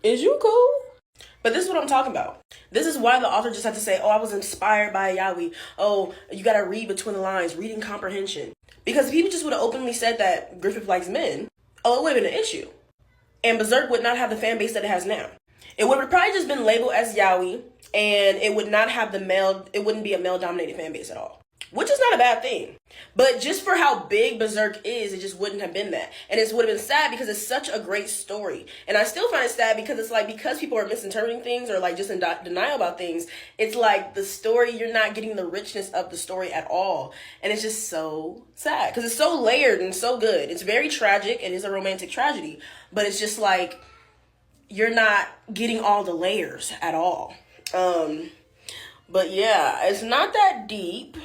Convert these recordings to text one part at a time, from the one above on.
Is you cool? But this is what I'm talking about. This is why the author just had to say, oh, I was inspired by yaoi. Oh, you gotta read between the lines, reading comprehension. Because if people just would have openly said that Griffith likes men, oh, it would have been an issue. And Berserk would not have the fan base that it has now. It would have probably just been labeled as yaoi, and it would not have it wouldn't be a male dominated fan base at all. Which is not a bad thing. But just for how big Berserk is, it just wouldn't have been that. And it would have been sad because it's such a great story. And I still find it sad because it's like, because people are misinterpreting things or like just in denial about things, it's like the story, you're not getting the richness of the story at all. And it's just so sad because it's so layered and so good. It's very tragic. It is a romantic tragedy. But it's just like, you're not getting all the layers at all. But yeah, it's not that deep.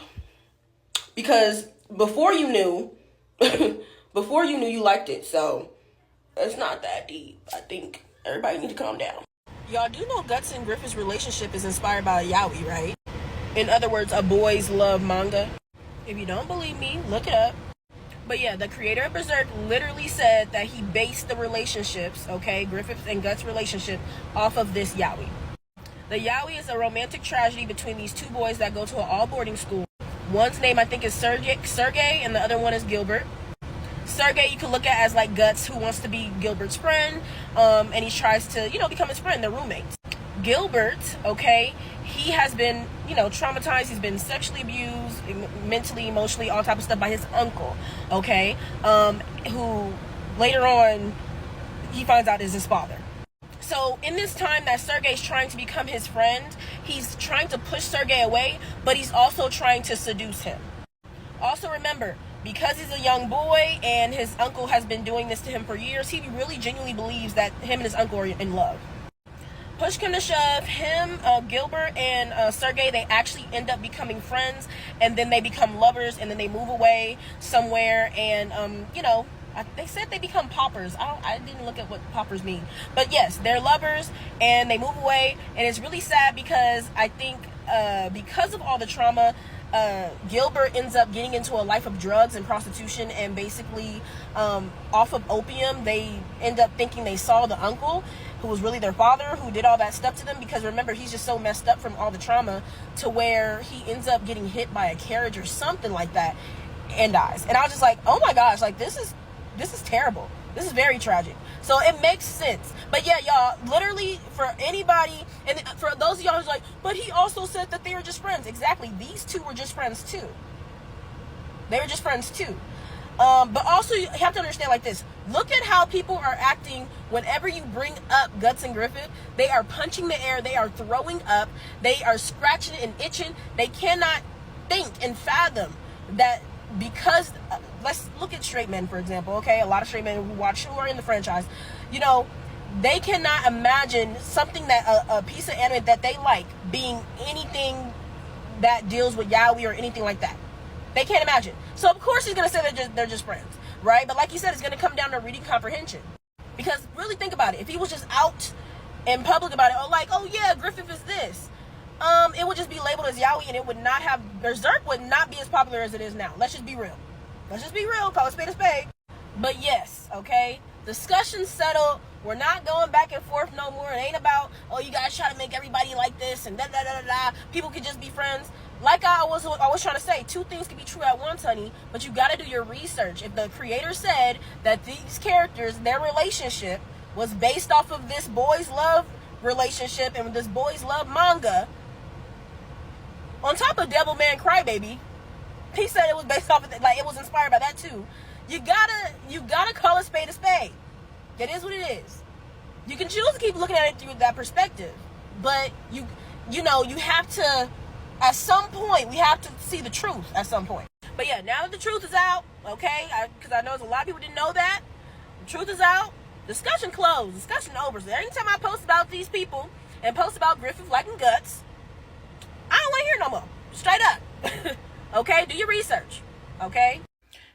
Because before you knew, you liked it. So it's not that deep. I think everybody need to calm down. Y'all do know Guts and Griffith's relationship is inspired by a yaoi, right? In other words, a boys love manga. If you don't believe me, look it up. But yeah, the creator of Berserk literally said that he based the relationships, okay, Griffith and Guts' relationship, off of this yaoi. The yaoi is a romantic tragedy between these two boys that go to an all boarding school. One's name, I think, is Sergey, and the other one is Gilbert. Sergey, you can look at as like Guts, who wants to be Gilbert's friend, and he tries to, become his friend. They're roommates. Gilbert, okay, he has been, traumatized. He's been sexually abused, mentally, emotionally, all type of stuff by his uncle, okay, who later on he finds out is his father. So in this time that Sergey's trying to become his friend, he's trying to push Sergey away, but he's also trying to seduce him. Also remember, because he's a young boy and his uncle has been doing this to him for years, he really genuinely believes that him and his uncle are in love. Push come to shove, him, Gilbert, and Sergey, they actually end up becoming friends, and then they become lovers, and then they move away somewhere, and, they said they become paupers. I didn't look at what paupers mean. But yes, they're lovers, and they move away, and it's really sad because I think because of all the trauma, Gilbert ends up getting into a life of drugs and prostitution, and basically off of opium, they end up thinking they saw the uncle, who was really their father, who did all that stuff to them, because remember, he's just so messed up from all the trauma to where he ends up getting hit by a carriage or something like that and dies. And I was just like, oh my gosh, like this is terrible. This is very tragic. So it makes sense. But yeah, y'all, literally for anybody, and for those of y'all who's like, but he also said that they were just friends. Exactly. These two were just friends too. They were just friends too. But also you have to understand like this. Look at how people are acting whenever you bring up Guts and Griffith. They are punching the air. They are throwing up. They are scratching and itching. They cannot think and fathom that because let's look at straight men, for example, okay? A lot of straight men who are in the franchise, they cannot imagine something that a piece of anime that they like being anything that deals with yaoi or anything like that. They can't imagine. So of course he's gonna say they're just friends, right? But like you said, it's gonna come down to reading comprehension. Because really think about it. If he was just out in public about it, or like, oh yeah, Griffith is this, it would just be labeled as yaoi, and it would not have, Berserk would not be as popular as it is now. Let's just be real. Call a spade a spade. But yes, okay, discussion settled. We're not going back and forth no more. It ain't about, oh, you guys try to make everybody like this and da da da da da. People could just be friends. Like I was trying to say, two things can be true at once, honey, but you gotta do your research. If the creator said that these characters, their relationship was based off of this boys love relationship and this boys love manga, on top of Devilman Crybaby, he said it was based off of like it was inspired by that too. You gotta call a spade a spade. It is what it is. You can choose to keep looking at it through that perspective, but you have to, at some point, we have to see the truth at some point. But yeah, now that the truth is out, okay, because I know there's a lot of people didn't know that. The truth is out. Discussion closed. Discussion over. So anytime I post about these people and post about Griffith liking Guts, I don't want to hear no more. Straight up. Okay? Do your research. Okay?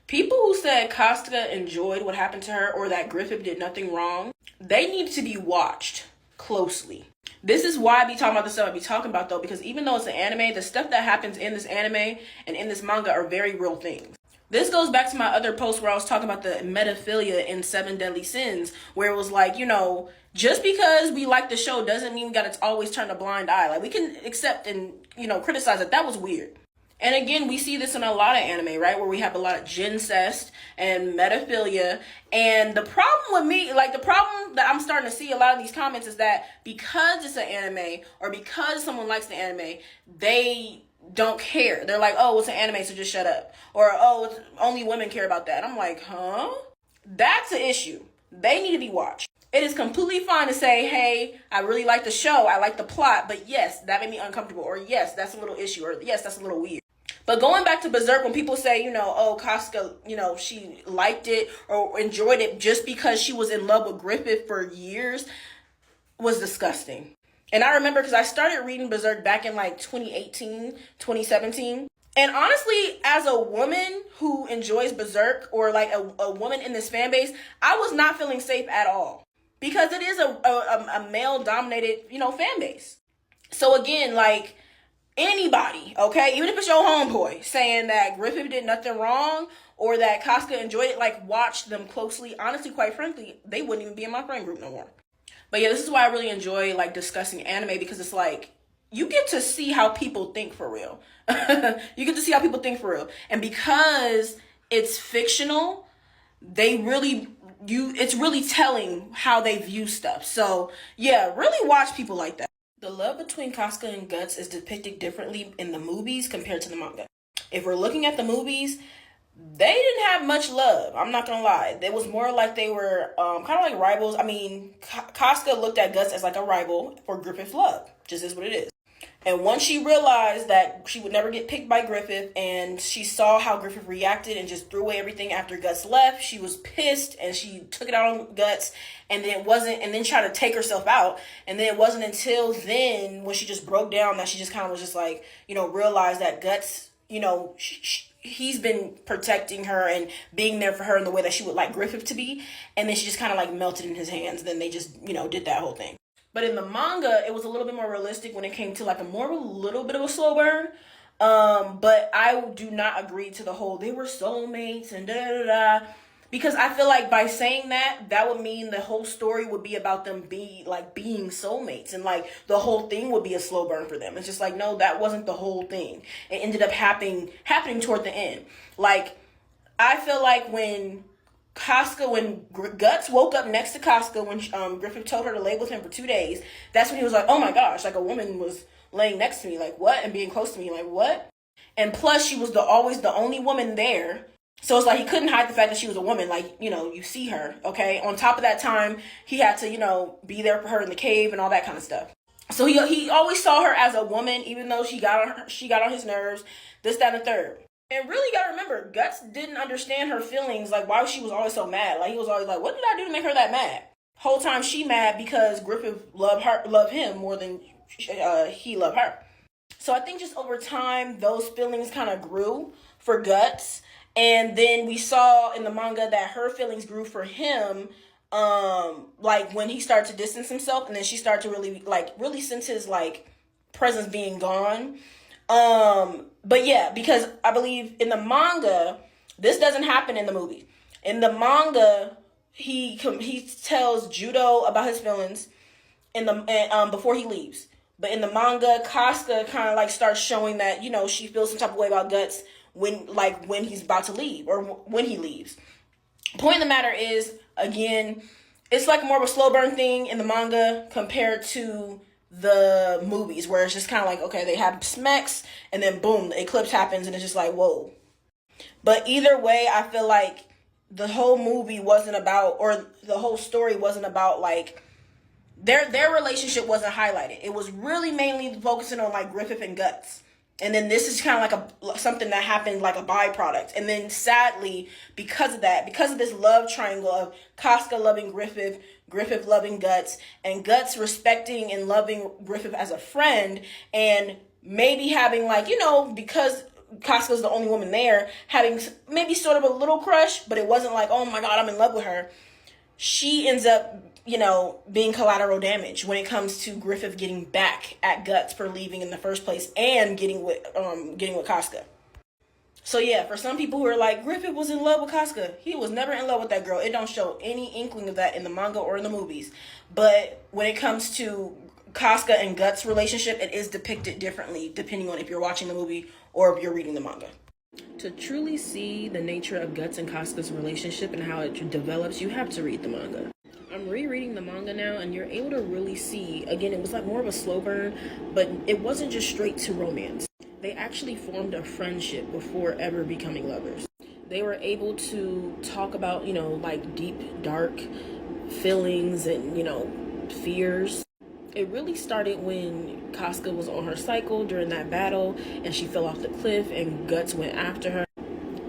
People who said Costa enjoyed what happened to her or that Griffith did nothing wrong, they need to be watched closely. This is why I be talking about the stuff I be talking about, though, because even though it's an anime, the stuff that happens in this anime and in this manga are very real things. This goes back to my other post where I was talking about the metaphilia in Seven Deadly Sins, where it was like, just because we like the show doesn't mean we gotta always turn a blind eye. Like, we can accept and, criticize that was weird. And again, we see this in a lot of anime, right? Where we have a lot of gincest and metaphilia. And the problem with me, the problem that I'm starting to see a lot of these comments is that because it's an anime or because someone likes the anime, they don't care. They're like, oh, it's an anime, so just shut up. Or, oh, it's, only women care about that. I'm like, huh? That's an issue. They need to be watched. It is completely fine to say, hey, I really like the show, I like the plot, but yes, that made me uncomfortable, or yes, that's a little issue, or yes, that's a little weird. But going back to Berserk, when people say, oh, Casca, she liked it or enjoyed it just because she was in love with Griffith for years, was disgusting. And I remember because I started reading Berserk back in 2018, 2017. And honestly, as a woman who enjoys Berserk, or a woman in this fan base, I was not feeling safe at all. Because it is a male-dominated, fan base. So again, anybody, okay, even if it's your homeboy, saying that Griffith did nothing wrong or that Casca enjoyed it, watch them closely. Honestly, quite frankly, they wouldn't even be in my friend group no more. But yeah, this is why I really enjoy discussing anime, because it's you get to see how people think for real. You get to see how people think for real. And because it's fictional, it's really telling how they view stuff. So yeah, really watch people like that. The love between Casca and Guts is depicted differently in the movies compared to the manga. If we're looking at the movies, they didn't have much love. I'm not gonna lie. It was more like they were kind of like rivals. I mean, Casca looked at Guts as a rival for Griffith's love. Just is what it is. And once she realized that she would never get picked by Griffith, and she saw how Griffith reacted and just threw away everything after Guts left, she was pissed and she took it out on Guts, and then tried to take herself out. And then it wasn't until then, when she just broke down, that she just kind of was just realized that Guts, he's been protecting her and being there for her in the way that she would like Griffith to be. And then she just kind of melted in his hands. Then they just, did that whole thing. But in the manga, it was a little bit more realistic when it came to a little bit of a slow burn. But I do not agree to the whole they were soulmates and da-da-da. Because I feel by saying that would mean the whole story would be about them being soulmates. And the whole thing would be a slow burn for them. It's just no, that wasn't the whole thing. It ended up happening toward the end. I feel when Guts woke up next to Casca, when Griffith told her to lay with him for 2 days, that's when he was like, oh my gosh, a woman was laying next to me, what? And being close to me, what? And plus, she was always the only woman there. So it's he couldn't hide the fact that she was a woman, you see her, okay? On top of that time, he had to, be there for her in the cave and all that kind of stuff. So he always saw her as a woman, even though she got on his nerves, this, that, and the third. And really gotta remember, Guts didn't understand her feelings, why she was always so mad. He was always what did I do to make her that mad? Whole time she mad because Griffith loved him more than he loved her. So I think just over time, those feelings kind of grew for Guts. And then we saw in the manga that her feelings grew for him, when he started to distance himself, and then she started to really sense his presence being gone. But yeah, because I believe in the manga, this doesn't happen in the movie. In the manga, he tells Judo about his feelings before he leaves. But in the manga, Casca kind of starts showing that, she feels some type of way about Guts when he's about to leave or when he leaves. Point of the matter is, again, it's more of a slow burn thing in the manga compared to the movies, where it's just kind of okay, they have smacks and then boom, the eclipse happens and it's just whoa. But either way, I feel the whole movie wasn't about, or the whole story wasn't about their relationship wasn't highlighted. It was really mainly focusing on Griffith and Guts. And then this is kind of something that happened, a byproduct. And then sadly, because of this love triangle of Casca loving Griffith, Griffith loving Guts, and Guts respecting and loving Griffith as a friend, and maybe having because Casca's the only woman there, having maybe sort of a little crush, but it wasn't oh my God, I'm in love with her. She ends up, being collateral damage when it comes to Griffith getting back at Guts for leaving in the first place and getting with Casca. So yeah, for some people who are like, Griffith was in love with Casca, he was never in love with that girl. It don't show any inkling of that in the manga or in the movies. But when it comes to Casca and Guts' relationship, it is depicted differently depending on if you're watching the movie or if you're reading the manga. To truly see the nature of Guts and Casca's relationship and how it develops, you have to read the manga. I'm rereading the manga now, and you're able to really see, again, it was like more of a slow burn, but it wasn't just straight to romance. They actually formed a friendship before ever becoming lovers. They were able to talk about, like deep, dark feelings and, fears. It really started when Casca was on her cycle during that battle, and she fell off the cliff, and Guts went after her.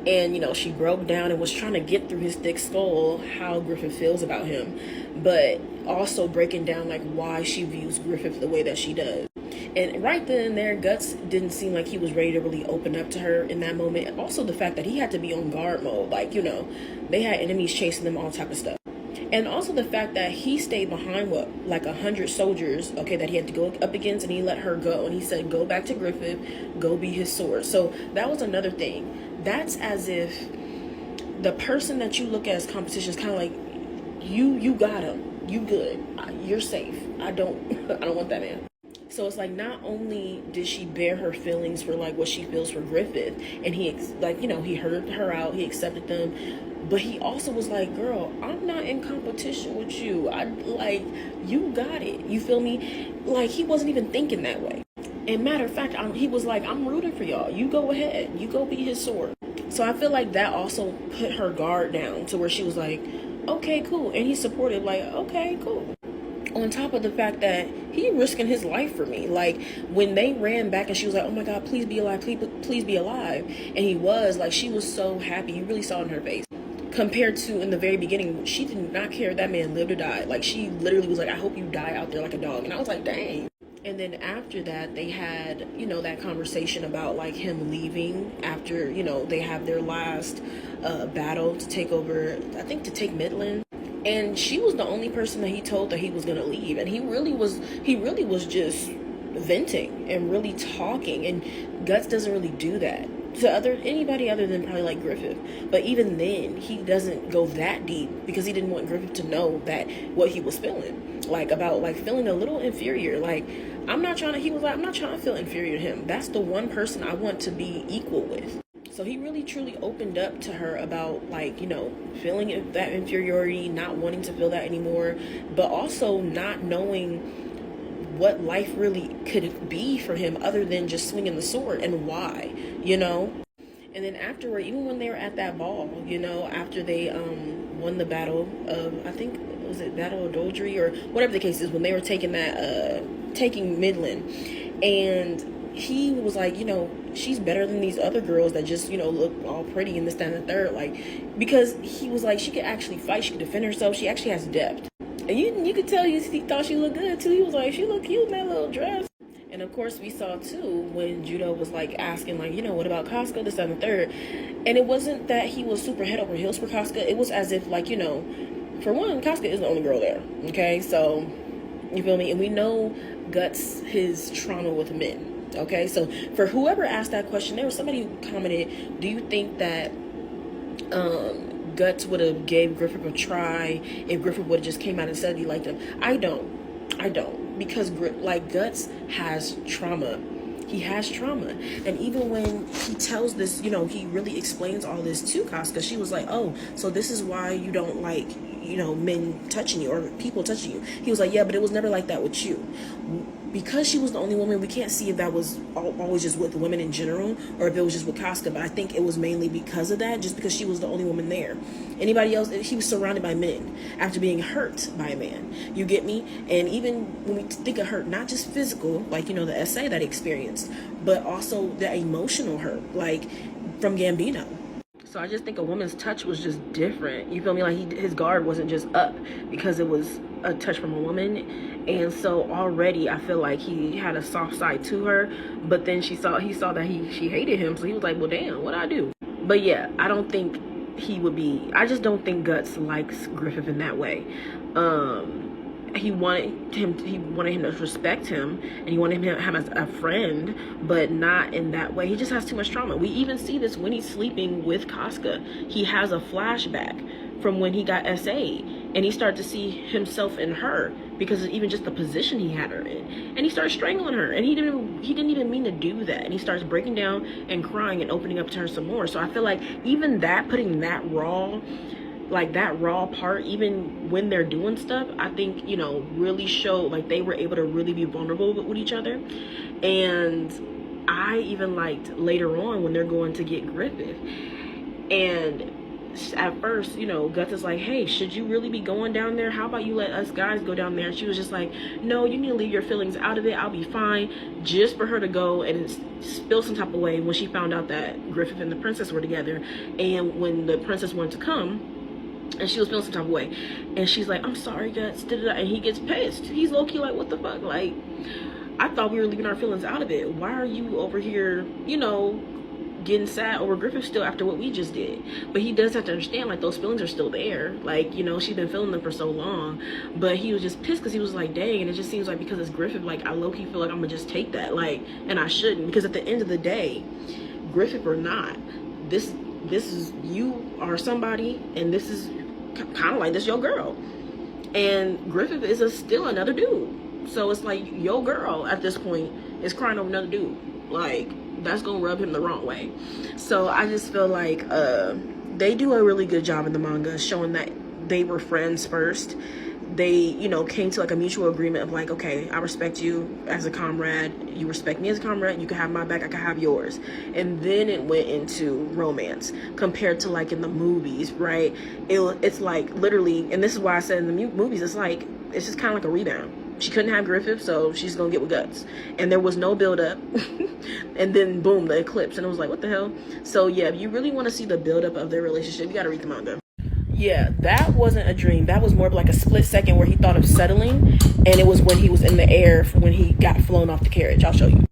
And, she broke down and was trying to get through his thick skull how Griffith feels about him, but also breaking down, like, why she views Griffith the way that she does. And right then and there, Guts didn't seem like he was ready to really open up to her in that moment. And also the fact that he had to be on guard mode. Like, they had enemies chasing them, all type of stuff. And also the fact that he stayed behind, 100 soldiers, okay, that he had to go up against, and he let her go. And he said, go back to Griffith, go be his sword. So that was another thing. That's as if the person that you look at as competition is kind of like, you got him, you good, you're safe. I don't want that man. So it's like, not only did she bear her feelings for like what she feels for Griffith, and he he heard her out, he accepted them, but he also was like, girl, I'm not in competition with you. You got it. You feel me? Like, he wasn't even thinking that way. And matter of fact, he was like, I'm rooting for y'all. You go ahead. You go be his sword. So I feel like that also put her guard down to where she was like, okay, cool. And he supported, like, okay, cool. On top of the fact that he risking his life for me. Like, when they ran back and she was like, oh my God, please be alive. Please be alive. And he was like, she was so happy. You really saw it in her face. Compared to in the very beginning, she did not care if that man lived or died. Like, she literally was like, I hope you die out there like a dog. And I was like, dang. And then after that, they had, that conversation about, like, him leaving after, they have their last battle to take over, I think to take Midland. And she was the only person that he told that he was going to leave. And he really was just venting and really talking. And Guts doesn't really do that to anybody other than probably like Griffith. But even then, he doesn't go that deep because he didn't want Griffith to know that what he was feeling, like, about, like, feeling a little inferior. Like, he was like, I'm not trying to feel inferior to him. That's the one person I want to be equal with. So he really truly opened up to her about, like, feeling that inferiority, not wanting to feel that anymore, but also not knowing what life really could be for him other than just swinging the sword, and why, And then afterward, even when they were at that ball, after they won the battle of, I think, was it Battle of Doldry or whatever the case is, when they were taking Midland, and he was like, she's better than these other girls that just, look all pretty and this, that, and the third, like, because he was like, she could actually fight, she could defend herself, she actually has depth. And you could tell he thought she looked good too. He was like, she looked cute in that little dress. And of course we saw too when Judo was like asking, like, what about Casca, this, that, and the third. And it wasn't that he was super head over heels for Casca. It was as if, like, for one, Casca is the only girl there. Okay, so you feel me? And we know Guts, his trauma with men. Okay, so for whoever asked that question, there was somebody who commented, do you think that Guts would have gave Griffith a try if Griffith would have just came out and said he liked him? I don't, because Guts has trauma. He has trauma. And even when he tells this, he really explains all this to Casca, she was like, oh, so this is why you don't like, men touching you or people touching you. He was like, yeah, but it was never like that with you. Because she was the only woman, we can't see if that was always just with women in general or if it was just with Casca, but I think it was mainly because of that, just because she was the only woman there. Anybody else, he was surrounded by men after being hurt by a man. You get me? And even when we think of hurt, not just physical, like, the essay that he experienced, but also the emotional hurt, like from Gambino. So I just think a woman's touch was just different. You feel me? Like, his guard wasn't just up because it was a touch from a woman. And so already I feel like he had a soft side to her. But then he saw that she hated him. So he was like, well, damn, what'd I do? But yeah, I don't think I just don't think Guts likes Griffith in that way. he wanted him to respect him, and he wanted him as a friend, but not in that way. He just has too much trauma. We even see this when he's sleeping with Casca. He has a flashback from when he got SA, and he started to see himself in her because of even just the position he had her in, and he started strangling her, and he didn't even mean to do that, and he starts breaking down and crying and opening up to her some more. So I feel like even that, putting that raw part, even when they're doing stuff, I think, you know, really showed like they were able to really be vulnerable with each other. And I even liked later on when they're going to get Griffith, and at first, you know, Guts is like, hey, should you really be going down there? How about you let us guys go down there? And she was just like, no, you need to leave your feelings out of it. I'll be fine. Just for her to go and spill some type of way when she found out that Griffith and the princess were together, and when the princess wanted to come, and she was feeling some type of way, and she's like, I'm sorry, Guts, and he gets pissed. He's low-key like, what the fuck? Like, I thought we were leaving our feelings out of it. Why are you over here, you know, getting sad over Griffith still after what we just did? But he does have to understand, like, those feelings are still there. Like, you know, she's been feeling them for so long. But he was just pissed because he was like, dang, and it just seems like because it's Griffith, like, I low-key feel like I'm gonna just take that, like, and I shouldn't, because at the end of the day, Griffith or not, this is, you are somebody, and this is kind of like, this your girl, and Griffith is still another dude. So it's like, your girl at this point is crying over another dude. Like, that's gonna rub him the wrong way. So I just feel like they do a really good job in the manga showing that they were friends first. They, you know, came to like a mutual agreement of like, okay, I respect you as a comrade, you respect me as a comrade, you can have my back, I can have yours. And then it went into romance, compared to like in the movies, right? It's like literally, and this is why I said in the movies, it's like, it's just kind of like a rebound. She couldn't have Griffith, so she's gonna get with Guts, and there was no build up. And then boom, the eclipse, and it was like, what the hell? So yeah, if you really want to see the build up of their relationship, you gotta read the manga. Yeah, that wasn't a dream. That was more of like a split second where he thought of settling, and it was when he was in the air when he got flown off the carriage. I'll show you.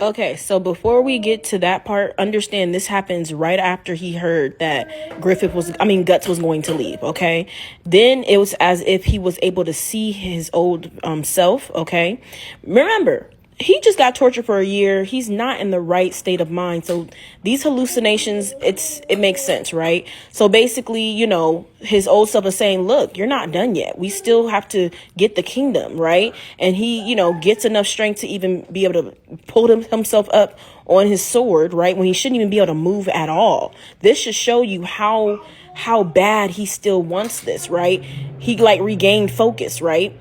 Okay, so before we get to that part, understand this happens right after he heard that Guts was going to leave, okay? Then it was as if he was able to see his old self, okay? Remember, he just got tortured for a year. He's not in the right state of mind. So these hallucinations, it makes sense, right? So basically, you know, his old self is saying, look, you're not done yet. We still have to get the kingdom, right? And he, you know, gets enough strength to even be able to pull himself up on his sword, right? When he shouldn't even be able to move at all. This should show you how bad he still wants this, right? He like regained focus, right?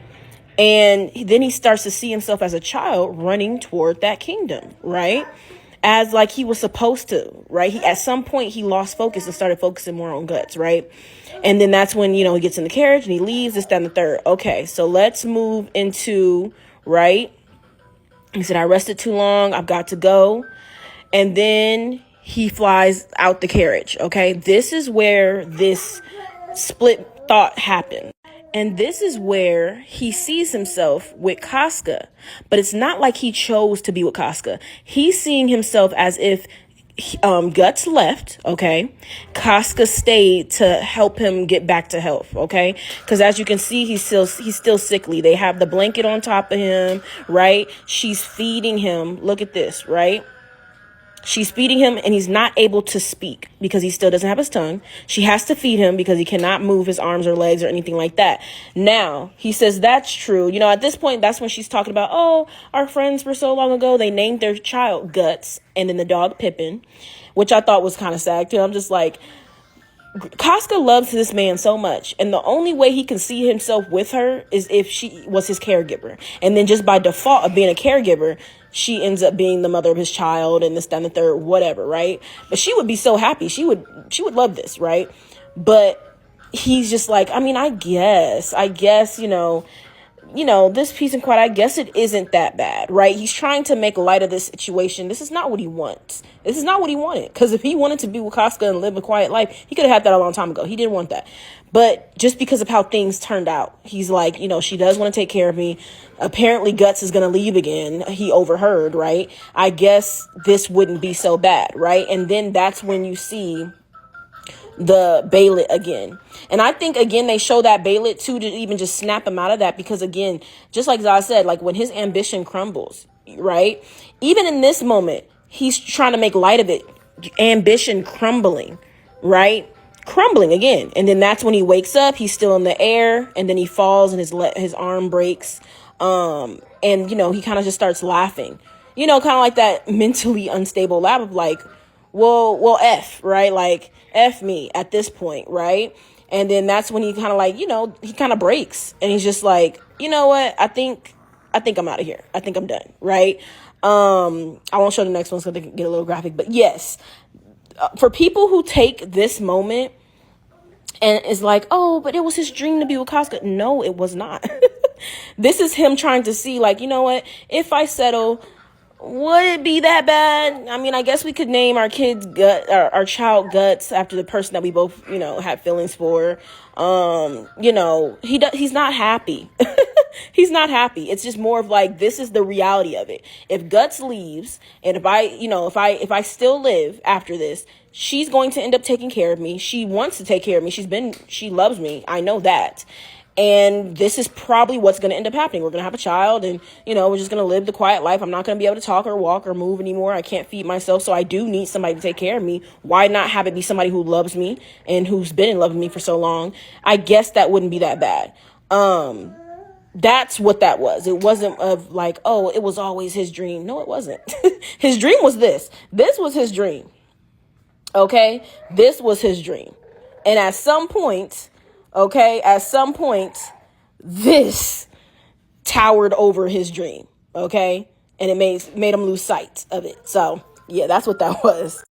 And then he starts to see himself as a child running toward that kingdom, right? As like he was supposed to, right? At some point he lost focus and started focusing more on Guts, right? And then that's when, you know, he gets in the carriage and he leaves, this, that, and the third. Okay, so let's move into, right? He said, I rested too long, I've got to go. And then he flies out the carriage, okay? This is where this split thought happened. And this is where he sees himself with Casca. But it's not like he chose to be with Casca. He's seeing himself as if Guts left, okay? Casca stayed to help him get back to health, okay? Because as you can see, he's still sickly. They have the blanket on top of him, right? She's feeding him. Look at this, right? She's feeding him, and he's not able to speak because he still doesn't have his tongue. She has to feed him because he cannot move his arms or legs or anything like that. Now, he says that's true. You know, at this point, that's when she's talking about, oh, our friends for so long ago, they named their child Guts and then the dog Pippin, which I thought was kind of sad too. I'm just like, Casca loves this man so much, and the only way he can see himself with her is if she was his caregiver. And then just by default of being a caregiver, she ends up being the mother of his child and this, that, and the third, whatever, right? But she would be so happy. She would love this, right? But he's just like, I mean, I guess, this peace and quiet, I guess it isn't that bad, right? He's trying to make light of this situation. This is not what he wants. This is not what he wanted. Because if he wanted to be with Casca and live a quiet life, he could have had that a long time ago. He didn't want that. But just because of how things turned out, he's like, she does want to take care of me. Apparently Guts is going to leave again. He overheard, right? I guess this wouldn't be so bad, right? And then that's when you see the Beylit again. And I think, again, they show that Beylit too to even just snap him out of that, because, again, just like I said, like when his ambition crumbles, right? Even in this moment, he's trying to make light of it. Ambition crumbling, right? Crumbling again. And then that's when he wakes up, he's still in the air, and then he falls and his arm breaks. And, you know, he kind of just starts laughing, you know, kind of like that mentally unstable laugh of like, well, F, right? Like, F me at this point, right? And then that's when he kind of like, you know, he kind of breaks and he's just like, you know what? I think I'm out of here. I think I'm done, right? I won't show the next one so they can get a little graphic, but yes, for people who take this moment and is like, oh, but it was his dream to be with Casca. No, it was not. This is him trying to see, like, you know what? If I settle, would it be that bad? I mean, I guess we could name our kid's our child Guts after the person that we both, you know, had feelings for. You know, he's not happy. He's not happy. It's just more of like, this is the reality of it. If Guts leaves, and if I still live after this, she's going to end up taking care of me. She wants to take care of me. She loves me. I know that. And this is probably what's going to end up happening. We're going to have a child, and, you know, we're just going to live the quiet life. I'm not going to be able to talk or walk or move anymore. I can't feed myself. So I do need somebody to take care of me. Why not have it be somebody who loves me and who's been in love with me for so long? I guess that wouldn't be that bad. That's what that was. It wasn't of like, oh, it was always his dream. No, it wasn't. His dream was this. This was his dream. Okay? This was his dream. And at some point, this towered over his dream. Okay? And it made him lose sight of it. So, yeah, that's what that was.